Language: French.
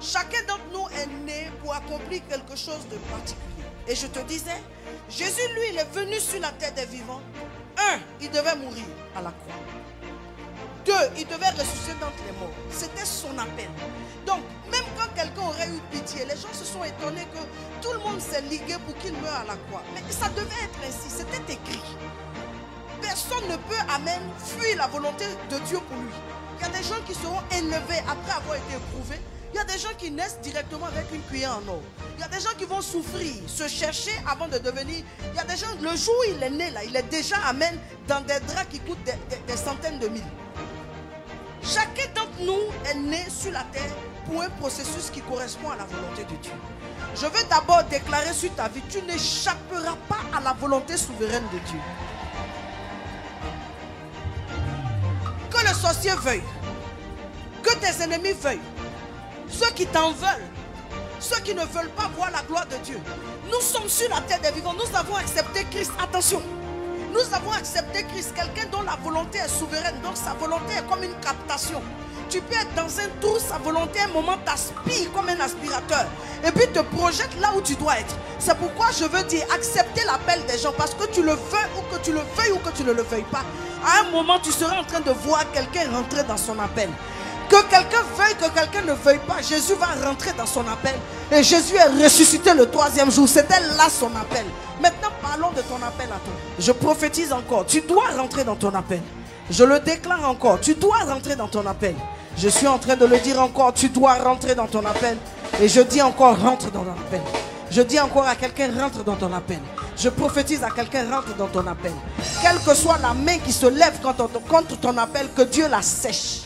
Chacun d'entre nous est né pour accomplir quelque chose de particulier. Et je te disais, Jésus, lui, il est venu sur la terre des vivants. 1, il devait mourir à la croix. 2, il devait ressusciter d'entre les morts. C'était son appel. Donc, même quand quelqu'un aurait eu pitié, les gens se sont étonnés que tout le monde s'est ligué pour qu'il meure à la croix. Mais ça devait être ainsi, c'était écrit. Personne ne peut, amen, fuir la volonté de Dieu pour lui. Il y a des gens qui seront élevés après avoir été éprouvés. Il y a des gens qui naissent directement avec une cuillère en or. Il y a des gens qui vont souffrir, se chercher avant de devenir. Il y a des gens, le jour où il est né là, il est déjà, amen, dans des draps qui coûtent des centaines de mille. Chacun d'entre nous est né sur la terre pour un processus qui correspond à la volonté de Dieu. Je veux d'abord déclarer sur ta vie, tu n'échapperas pas à la volonté souveraine de Dieu. Que le sorcier veuille, que tes ennemis veuillent, ceux qui t'en veulent, ceux qui ne veulent pas voir la gloire de Dieu. Nous sommes sur la terre des vivants, nous avons accepté Christ. Attention, nous avons accepté Christ, quelqu'un dont la volonté est souveraine, donc sa volonté est comme une captation. Tu peux être dans un trou, sa volonté à un moment t'aspire comme un aspirateur et puis te projette là où tu dois être. C'est pourquoi je veux dire accepter l'appel des gens, parce que tu le veux ou que tu le veuilles ou que tu ne le veuilles pas. À un moment tu seras en train de voir quelqu'un rentrer dans son appel. Que quelqu'un veuille, que quelqu'un ne veuille pas, Jésus va rentrer dans son appel. Et Jésus est ressuscité le 3e jour. C'était là son appel. Maintenant parlons de ton appel à toi. Je prophétise encore, tu dois rentrer dans ton appel. Je le déclare encore, tu dois rentrer dans ton appel. Je suis en train de le dire encore, tu dois rentrer dans ton appel. Et je dis encore, rentre dans ton appel. Je dis encore à quelqu'un, rentre dans ton appel. Je prophétise à quelqu'un, rentre dans ton appel. Quelle que soit la main qui se lève contre ton appel, que Dieu la sèche.